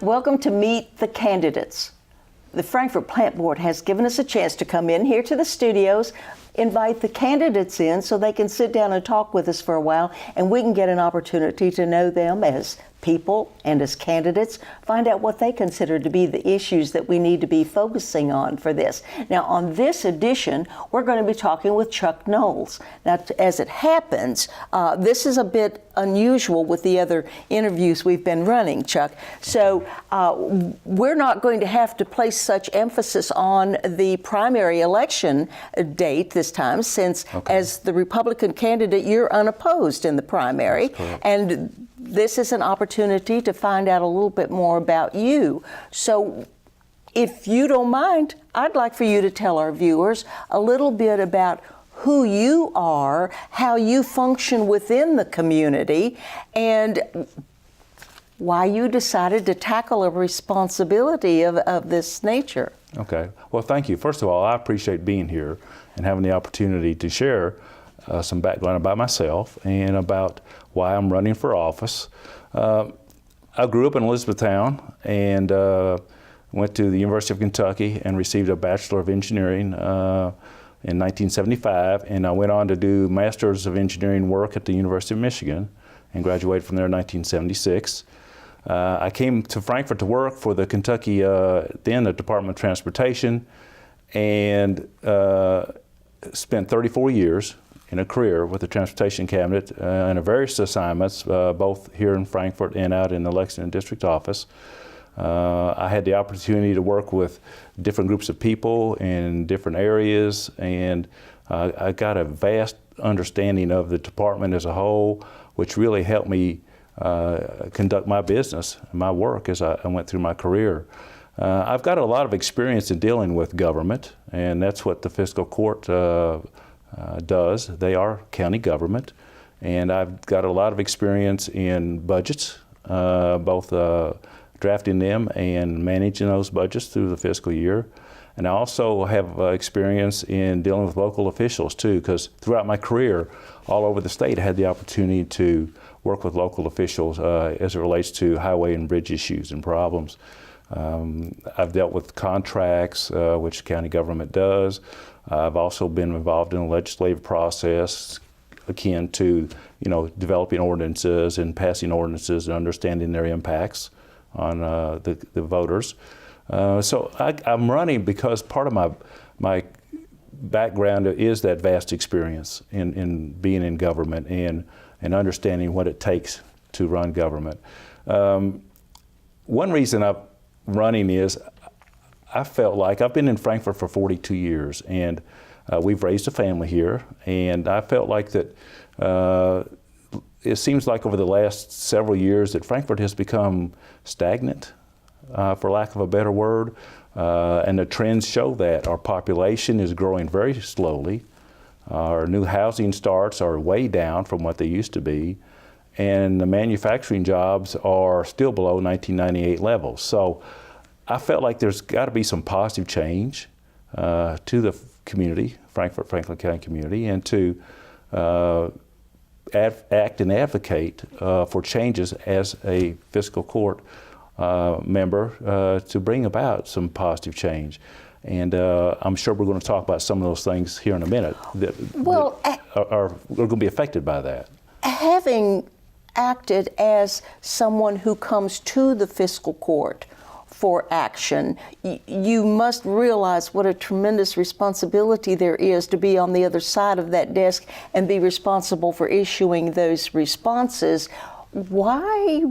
Welcome to Meet the Candidates. The Frankfort Plant Board has given us a chance to come in here to the studios, invite the candidates in so they can sit down and talk with us for a while, and we can get an opportunity to know them as people and as candidates, find out what they consider to be the issues that we need to be focusing on for this. Now, on this edition, we're going to be talking with Chuck Knowles. Now, as it happens, this is a bit unusual with the other interviews we've been running, Chuck. So we're not going to have to place such emphasis on the primary election date this time, since as the Republican candidate, you're unopposed in the primary. And this is an opportunity to find out a little bit more about you. So if you don't mind, I'd like for you to tell our viewers a little bit about who you are, how you function within the community, and why you decided to tackle a responsibility of this nature. Okay. Well, thank you. First of all, I appreciate being here and having the opportunity to share some background about myself and about why I'm running for office. I grew up in Elizabethtown and went to the University of Kentucky and received a Bachelor of Engineering in 1975, and I went on to do Masters of Engineering work at the University of Michigan and graduated from there in 1976. I came to Frankfort to work for the Kentucky, then the Department of Transportation, and spent 34 years in a career with the Transportation Cabinet in various assignments, both here in Frankfort and out in the Lexington District Office. I had the opportunity to work with different groups of people in different areas, and I got a vast understanding of the department as a whole, which really helped me conduct my business, my work as I went through my career. I've got a lot of experience in dealing with government, and that's what the fiscal court does. They are county government, and I've got a lot of experience in budgets, both drafting them and managing those budgets through the fiscal year. And I also have experience in dealing with local officials too, because throughout my career all over the state I had the opportunity to work with local officials as it relates to highway and bridge issues and problems. I've dealt with contracts, which county government does. I've also been involved in the legislative process akin to, developing ordinances and passing ordinances and understanding their impacts on the voters. So I'm running because part of my background is that vast experience in being in government and understanding what it takes to run government. One reason I'm running is I felt like I've been in Frankfort for 42 years, and we've raised a family here, and I felt like that it seems like over the last several years that Frankfort has become stagnant, for lack of a better word, and the trends show that. Our population is growing very slowly. Our new housing starts are way down from what they used to be, and the manufacturing jobs are still below 1998 levels. So I felt like there's got to be some positive change to the community, Franklin County community, and to act and advocate for changes as a fiscal court member to bring about some positive change. And I'm sure we're going to talk about some of those things here in a minute that are going to be affected by that. Having acted as someone who comes to the fiscal court for action, you must realize what a tremendous responsibility there is to be on the other side of that desk and be responsible for issuing those responses. What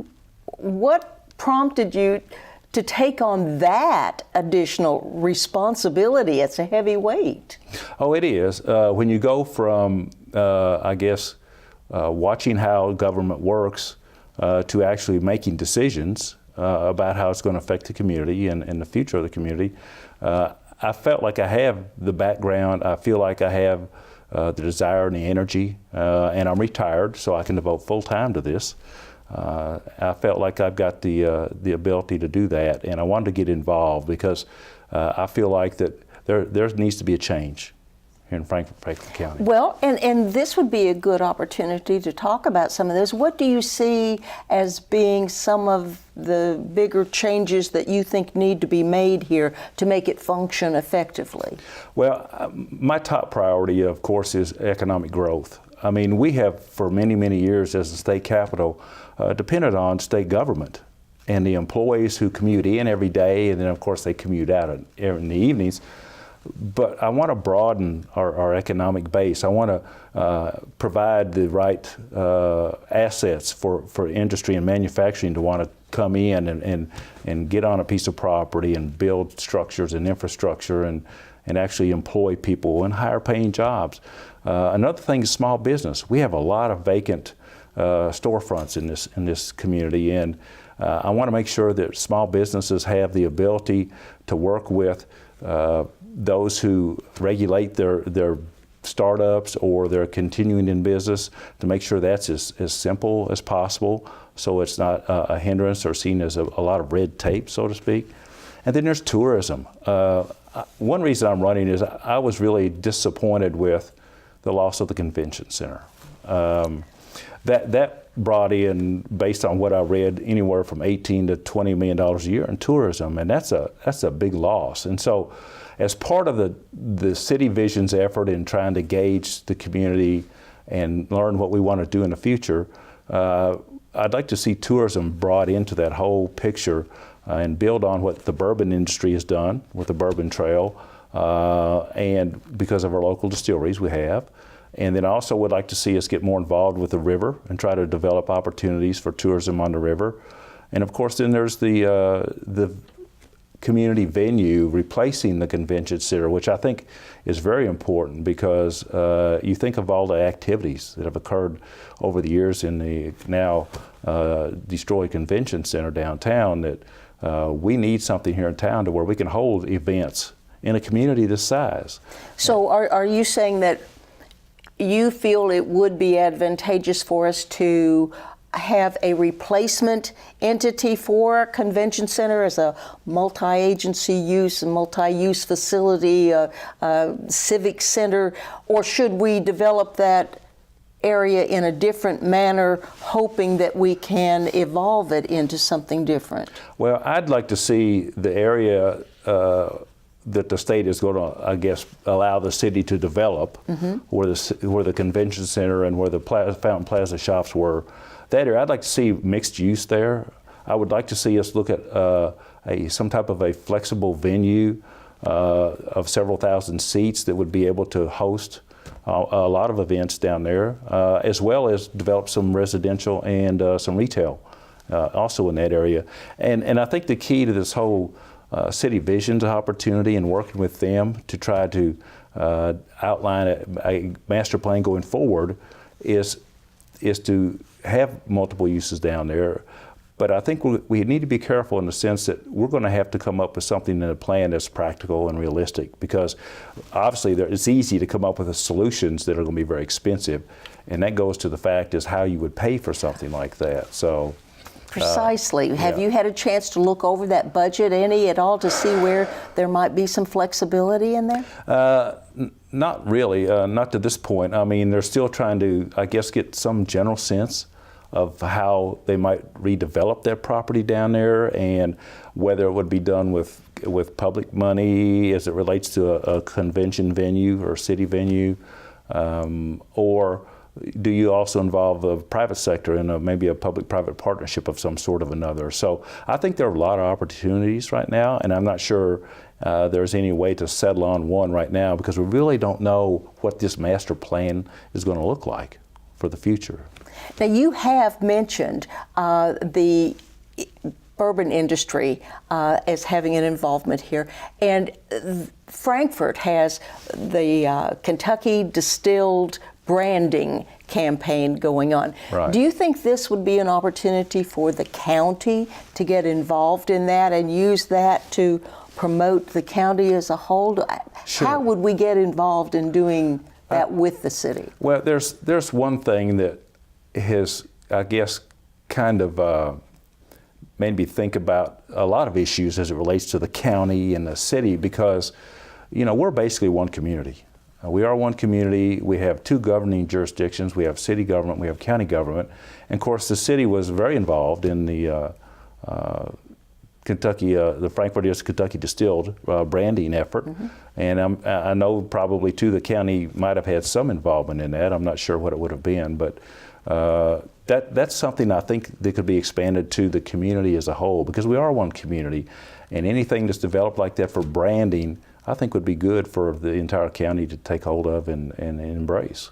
prompted you to take on that additional responsibility? It's a heavy weight. Oh, it is. When you go from, watching how government works to actually making decisions about how it's going to affect the community and the future of the community, I felt like I have the background. I feel like I have the desire and the energy, and I'm retired, so I can devote full time to this. I felt like I've got the ability to do that, and I wanted to get involved because I feel like that there needs to be a change here in Franklin County. Well, and this would be a good opportunity to talk about some of this. What do you see as being some of the bigger changes that you think need to be made here to make it function effectively? Well, my top priority, of course, is economic growth. I mean, we have for many, many years as a state capital depended on state government and the employees who commute in every day, and then of course they commute out in the evenings. But I want to broaden our economic base. I want to provide the right assets for industry and manufacturing to want to come in and get on a piece of property and build structures and infrastructure and actually employ people in higher paying jobs. Another thing is small business. We have a lot of vacant storefronts in this community, and I want to make sure that small businesses have the ability to work with those who regulate their startups or their continuing in business, to make sure that's as simple as possible, so it's not a hindrance or seen as a lot of red tape, so to speak. And then there's tourism. One reason I'm running is I was really disappointed with the loss of the convention center. That brought in, based on what I read, anywhere from $18 to $20 million a year in tourism, and that's a big loss. And so, as part of the City Vision's effort in trying to gauge the community and learn what we want to do in the future, I'd like to see tourism brought into that whole picture and build on what the bourbon industry has done with the Bourbon Trail, and because of our local distilleries we have. And then I also would like to see us get more involved with the river and try to develop opportunities for tourism on the river. And of course, then there's the community venue replacing the convention center, which I think is very important, because you think of all the activities that have occurred over the years in the now destroyed convention center downtown, that we need something here in town to where we can hold events in a community this size. So are you saying that you feel it would be advantageous for us to have a replacement entity for a convention center as a multi-agency use, a multi-use facility, a civic center, or should we develop that area in a different manner, hoping that we can evolve it into something different? Well, I'd like to see the area that the state is going to, I guess, allow the city to develop, where the convention center and where the Fountain Plaza shops were. That area, I'd like to see mixed use there. I would like to see us look at some type of a flexible venue of several thousand seats that would be able to host a lot of events down there, as well as develop some residential and some retail also in that area. And I think the key to this whole City Vision's opportunity and working with them to try to outline a master plan going forward is to have multiple uses down there. But I think we need to be careful in the sense that we're going to have to come up with something in a plan that's practical and realistic, because obviously it's easy to come up with solutions that are going to be very expensive, and that goes to the fact is how you would pay for something like that. So. Precisely. Have you had a chance to look over that budget any at all to see where there might be some flexibility in there? Not really, not to this point. I mean, they're still trying to, I guess, get some general sense of how they might redevelop that property down there, and whether it would be done with public money as it relates to a convention venue or city venue, or do you also involve the private sector in maybe a public-private partnership of some sort of another? So I think there are a lot of opportunities right now, and I'm not sure there's any way to settle on one right now, because we really don't know what this master plan is going to look like for the future. Now, you have mentioned the bourbon industry as having an involvement here, and Frankfort has the Kentucky Distilled branding campaign going on. Right. Do you think this would be an opportunity for the county to get involved in that and use that to promote the county as a whole? Sure. How would we get involved in doing that with the city? Well, there's one thing that has, I guess, kind of made me think about a lot of issues as it relates to the county and the city, because, you know, we're basically one community. We are one community. We have two governing jurisdictions. We have city government, we have county government. And of course, the city was very involved in the Kentucky, the Frankfort Kentucky Distilled branding effort. And I know probably too the county might have had some involvement in that. I'm not sure what it would have been, but that's something I think that could be expanded to the community as a whole, because we are one community, and anything that's developed like that for branding, I think would be good for the entire county to take hold of and embrace.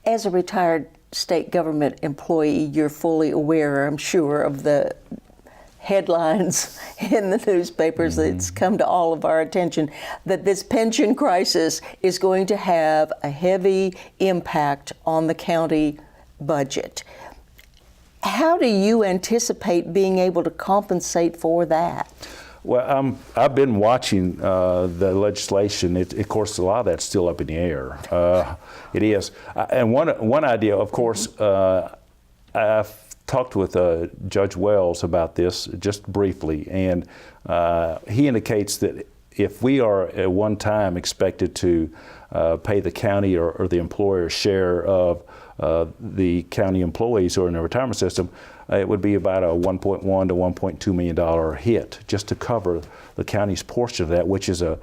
As a retired state government employee, you're fully aware, I'm sure, of the headlines in the newspapers that's come to all of our attention, that this pension crisis is going to have a heavy impact on the county budget. How do you anticipate being able to compensate for that? Well, I've been watching the legislation. Of course, a lot of that's still up in the air. It is. And one idea, of course, I've talked with Judge Wells about this just briefly, and he indicates that if we are at one time expected to pay the county or the employer's share of the county employees who are in the retirement system, it would be about a $1.1 to $1.2 million hit just to cover the county's portion of that, which is a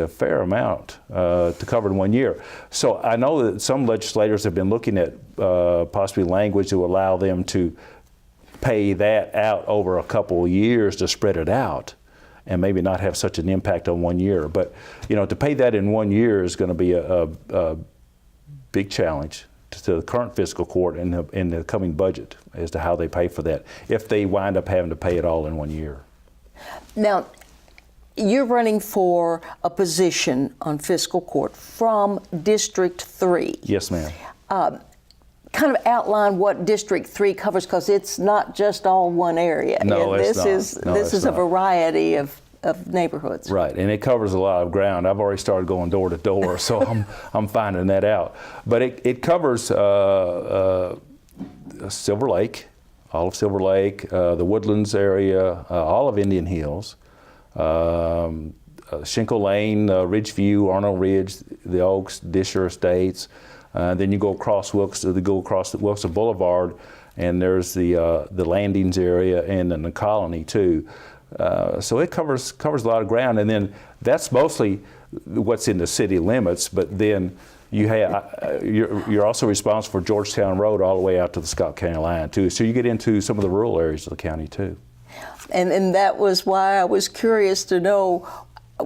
fair amount to cover in 1 year. So I know that some legislators have been looking at possibly language to allow them to pay that out over a couple of years to spread it out and maybe not have such an impact on 1 year. But to pay that in 1 year is going to be a big challenge to the current fiscal court in the coming budget as to how they pay for that, if they wind up having to pay it all in 1 year. Now, you're running for a position on fiscal court from District 3. Yes, ma'am. Kind of outline what District 3 covers, because it's not just all one area. No, it's not. This is a variety of neighborhoods. Right, and it covers a lot of ground. I've already started going door to door, so I'm finding that out. But it covers Silver Lake, all of Silver Lake, the Woodlands area, all of Indian Hills, Shinkle Lane, Ridgeview, Arnold Ridge, the Oaks, Disher Estates. Then you go across the Wilson Boulevard, and there's the Landings area and then the Colony too. So it covers a lot of ground, and then that's mostly what's in the city limits. But then you're also responsible for Georgetown Road all the way out to the Scott County line too. So you get into some of the rural areas of the county too. And that was why I was curious to know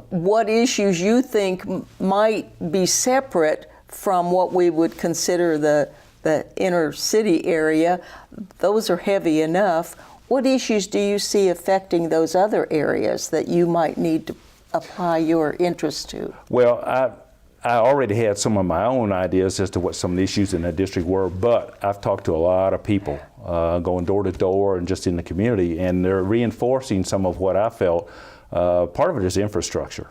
what issues you think might be separate from what we would consider the inner city area. Those are heavy enough. What issues do you see affecting those other areas that you might need to apply your interest to? Well, I already had some of my own ideas as to what some of the issues in that district were, but I've talked to a lot of people going door to door and just in the community, and they're reinforcing some of what I felt. Part of it is infrastructure.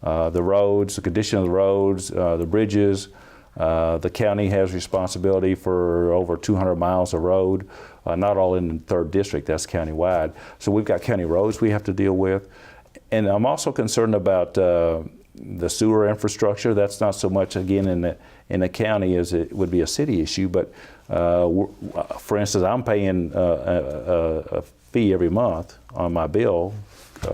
The roads, the condition of the roads, the bridges. The county has responsibility for over 200 miles of road, not all in the 3rd district, that's countywide. So we've got county roads we have to deal with. And I'm also concerned about the sewer infrastructure. That's not so much, again, in the county as it would be a city issue, but for instance, I'm paying a fee every month on my bill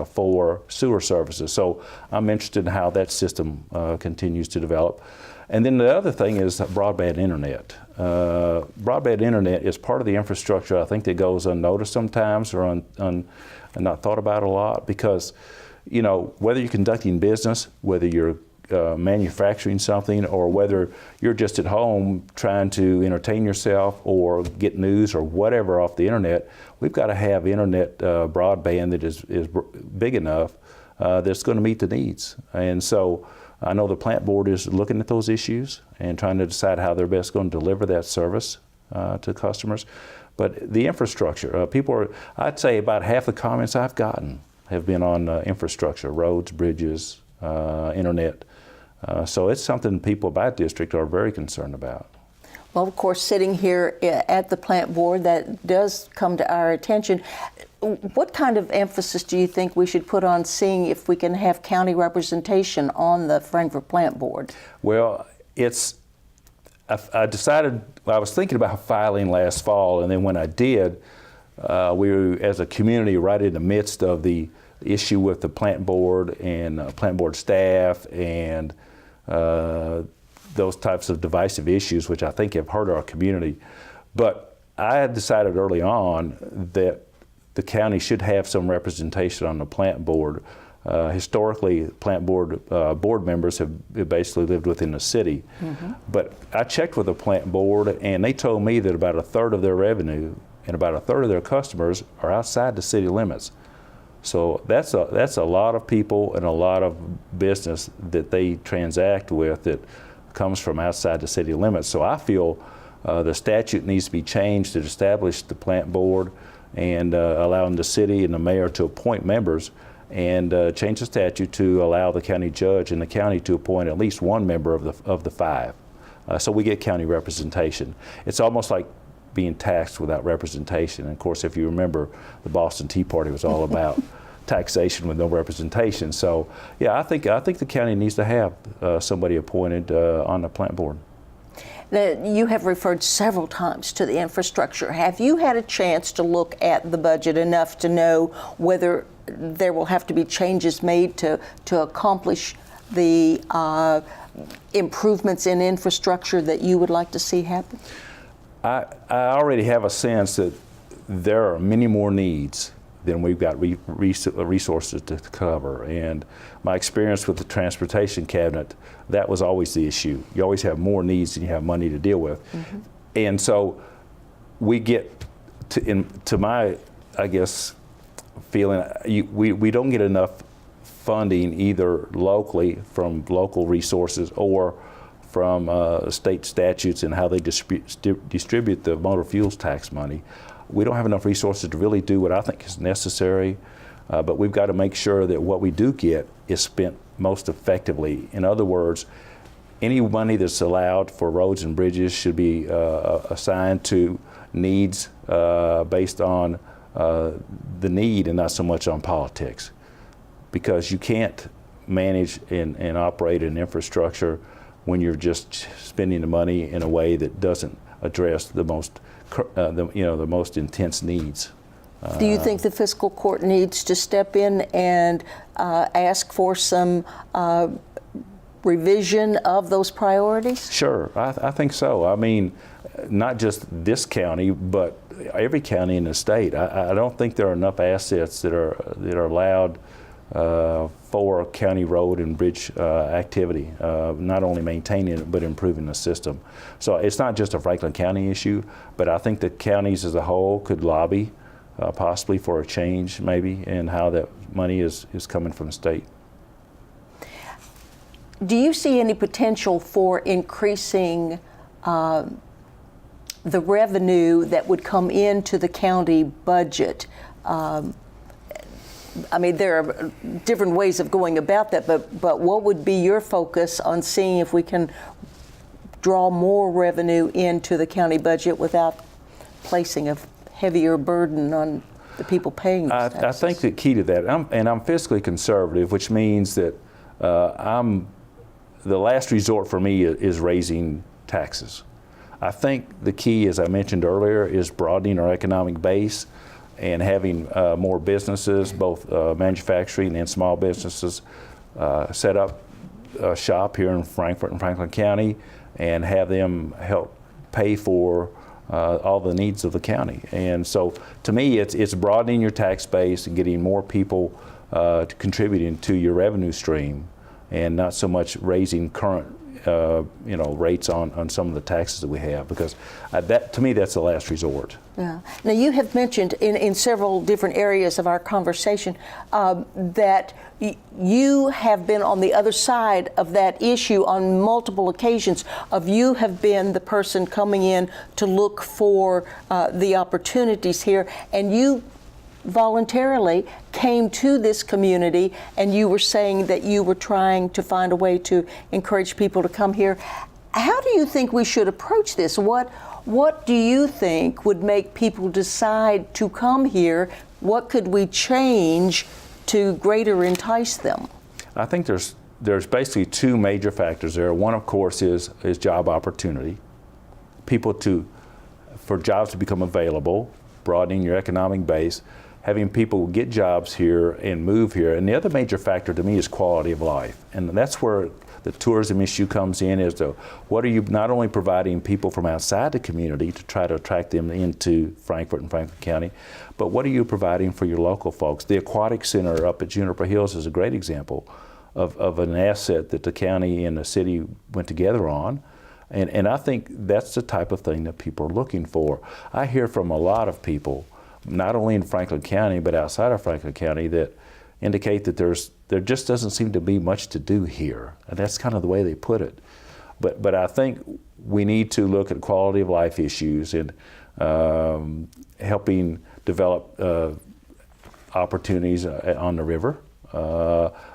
for sewer services. So I'm interested in how that system continues to develop. And then the other thing is broadband internet. Broadband internet is part of the infrastructure I think that goes unnoticed sometimes or and not thought about a lot, because whether you're conducting business, whether you're manufacturing something, or whether you're just at home trying to entertain yourself or get news or whatever off the internet, we've got to have internet broadband that is big enough that's going to meet the needs. And so I know the plant board is looking at those issues and trying to decide how they're best going to deliver that service to customers. But the infrastructure, I'd say about half the comments I've gotten have been on infrastructure, roads, bridges, internet. So it's something people of my district are very concerned about. Well, of course, sitting here at the plant board, that does come to our attention. what kind of emphasis do you think we should put on seeing if we can have county representation on the Frankfort Plant Board? Well, I decided, I was thinking about filing last fall, and then when I did, we were, as a community, right in the midst of the issue with the plant board and plant board staff and those types of divisive issues, which I think have hurt our community. But I had decided early on that the county should have some representation on the plant board. Historically, plant board board members have basically lived within the city. Mm-hmm. But I checked with the plant board, and they told me that about a third of their revenue and about a third of their customers are outside the city limits. So that's a lot of people and a lot of business that they transact with that comes from outside the city limits. So I feel the statute needs to be changed to establish the plant board and allowing the city and the mayor to appoint members, and change the statute to allow the county judge and the county to appoint at least one member of the five. So we get county representation. It's almost like being taxed without representation. And of course, if you remember, the Boston Tea Party was all about taxation with no representation. So yeah, I think the county needs to have somebody appointed on the plant board. Now, you have referred several times to the infrastructure. Have you had a chance to look at the budget enough to know whether there will have to be changes made to accomplish the improvements in infrastructure that you would like to see happen? I already have a sense that there are many more needs than we've got resources to cover. And my experience with the transportation cabinet, that was always the issue. You always have more needs than you have money to deal with. Mm-hmm. And so we get to my, I guess, feeling, we don't get enough funding either locally from local resources or from state statutes and how they distribute the motor fuels tax money. We don't have enough resources to really do what I think is necessary, but we've got to make sure that what we do get is spent most effectively. In other words, any money that's allowed for roads and bridges should be assigned to needs based on the need and not so much on politics. Because you can't manage and operate an infrastructure when you're just spending the money in a way that doesn't address the most intense needs. Do you think the fiscal court needs to step in and ask for some revision of those priorities? Sure, I think so. I mean, not just this county, but every county in the state. I don't think there are enough assets that are allowed for county road and bridge activity, not only maintaining it, but improving the system. So it's not just a Franklin County issue, but I think that counties as a whole could lobby possibly for a change maybe in how that money is coming from the state. Do you see any potential for increasing the revenue that would come into the county budget? I mean, there are different ways of going about that, but what would be your focus on seeing if we can draw more revenue into the county budget without placing a heavier burden on the people paying those taxes? I think the key to that, I'm fiscally conservative, which means that the last resort for me is raising taxes. I think the key, as I mentioned earlier, is broadening our economic base and having more businesses, both manufacturing and small businesses, set up shop here in Frankfort and Franklin County and have them help pay for all the needs of the county. And so to me, it's broadening your tax base and getting more people contributing to your revenue stream and not so much raising current rates on some of the taxes that we have, because that, to me, that's the last resort. Yeah. Now, you have mentioned in several different areas of our conversation that you have been on the other side of that issue on multiple occasions. You have been the person coming in to look for the opportunities here, and you voluntarily came to this community, and you were saying that you were trying to find a way to encourage people to come here. How do you think we should approach this? What What do you think would make people decide to come here? What could we change to greater entice them? I think there's basically two major factors there. One, of course, is job opportunity. For jobs to become available, broadening your economic base, having people get jobs here and move here. And the other major factor to me is quality of life. And that's where the tourism issue comes in, is what are you not only providing people from outside the community to try to attract them into Frankfort and Franklin County, but what are you providing for your local folks? The Aquatic Center up at Juniper Hills is a great example of an asset that the county and the city went together on. And I think that's the type of thing that people are looking for. I hear from a lot of people, not only in Franklin County, but outside of Franklin County, that indicate that there just doesn't seem to be much to do here. And that's kind of the way they put it. But I think we need to look at quality of life issues and helping develop opportunities on the river.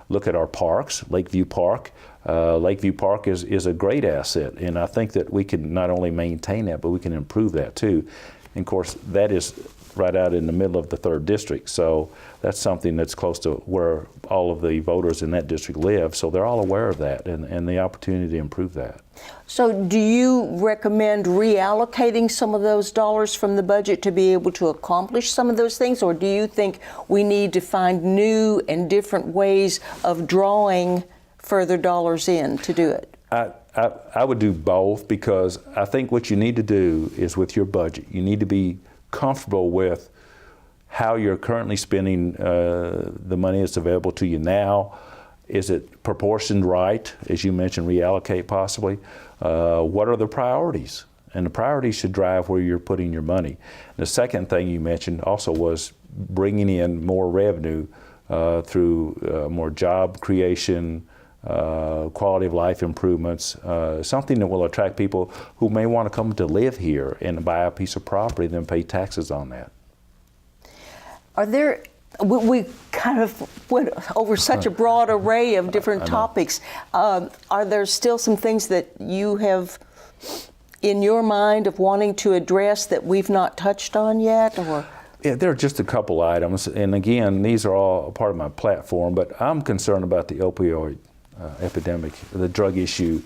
Look at our parks. Lakeview Park. Lakeview Park is a great asset, and I think that we can not only maintain that, but we can improve that too. And of course, that is right out in the middle of the 3rd District, so that's something that's close to where all of the voters in that district live, so they're all aware of that and the opportunity to improve that. So do you recommend reallocating some of those dollars from the budget to be able to accomplish some of those things, or do you think we need to find new and different ways of drawing further dollars in to do it? I would do both, because I think what you need to do is, with your budget, you need to be comfortable with how you're currently spending the money that's available to you now. Is it proportioned right? As you mentioned, reallocate possibly. What are the priorities? And the priorities should drive where you're putting your money. The second thing you mentioned also was bringing in more revenue through more job creation, quality of life improvements, something that will attract people who may want to come to live here and buy a piece of property and then pay taxes on that. Are there, we kind of went over such a broad array of different topics. Are there still some things that you have in your mind of wanting to address that we've not touched on yet? Or? Yeah, there are just a couple items, and again, these are all part of my platform, but I'm concerned about the opioid epidemic, the drug issue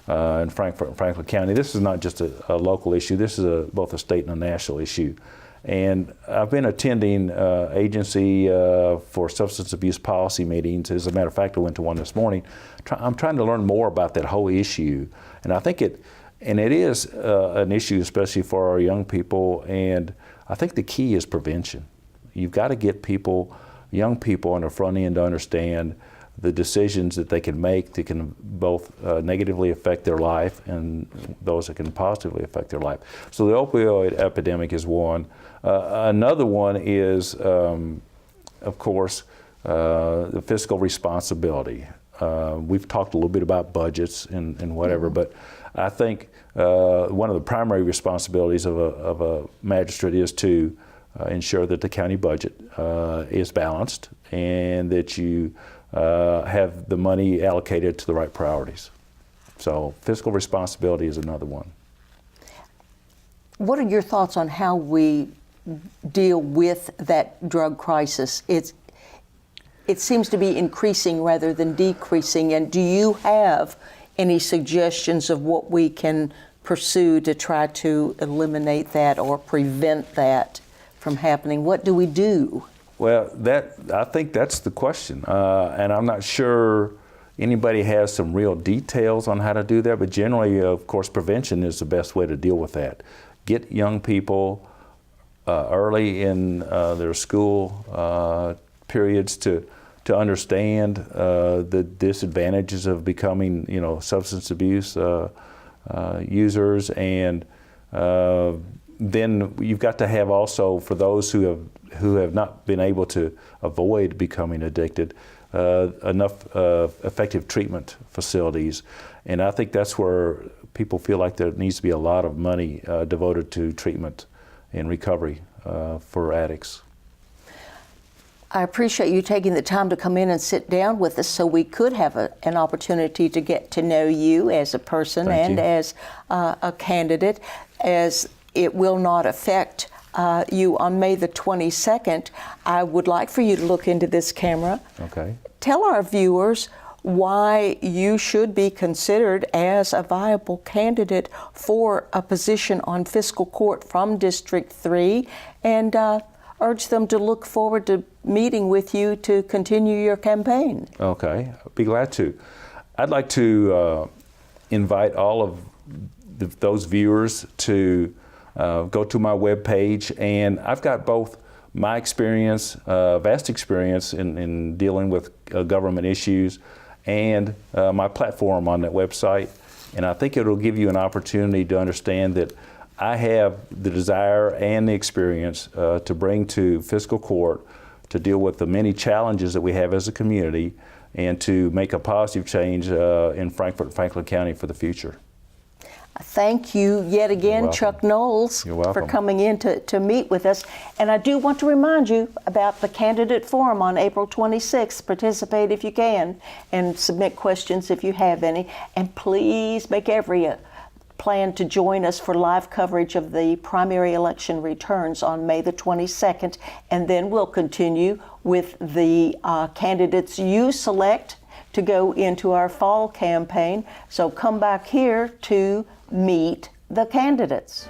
in Frankfort and Franklin County. This is not just a local issue, this is both a state and a national issue. And I've been attending agency for substance abuse policy meetings. As a matter of fact, I went to one this morning. I'm trying to learn more about that whole issue. And I think it is an issue, especially for our young people. And I think the key is prevention. You've got to get young people on the front end to understand the decisions that they can make that can both negatively affect their life and those that can positively affect their life. So the opioid epidemic is one. Another one is, of course, the fiscal responsibility. We've talked a little bit about budgets and whatever, but I think one of the primary responsibilities of a magistrate is to ensure that the county budget is balanced and that you have the money allocated to the right priorities. So fiscal responsibility is another one. What are your thoughts on how we deal with that drug crisis? It seems to be increasing rather than decreasing, and do you have any suggestions of what we can pursue to try to eliminate that or prevent that from happening? What do we do? Well, I think that's the question, and I'm not sure anybody has some real details on how to do that, but generally, of course, prevention is the best way to deal with that. Get young people early in their school periods to understand the disadvantages of becoming, substance abuse users, and then you've got to have also, for those who have not been able to avoid becoming addicted, enough effective treatment facilities. And I think that's where people feel like there needs to be a lot of money devoted to treatment and recovery for addicts. I appreciate you taking the time to come in and sit down with us so we could have an opportunity to get to know you as a person and as a candidate. as it will not affect you on May the 22nd, I would like for you to look into this camera. Okay. Tell our viewers why you should be considered as a viable candidate for a position on fiscal court from District 3, and urge them to look forward to meeting with you to continue your campaign. Okay, I'd be glad to. I'd like to invite all of those viewers to go to my webpage, and I've got both my experience, vast experience in dealing with government issues, and my platform on that website. And I think it'll give you an opportunity to understand that I have the desire and the experience to bring to fiscal court to deal with the many challenges that we have as a community and to make a positive change in Frankfort and Franklin County for the future. Thank you yet again, Chuck Knowles, You're welcome. for coming in to meet with us. And I do want to remind you about the candidate forum on April 26th. Participate if you can and submit questions if you have any. And please make every plan to join us for live coverage of the primary election returns on May the 22nd. And then we'll continue with the candidates you select to go into our fall campaign. So come back here to meet the candidates.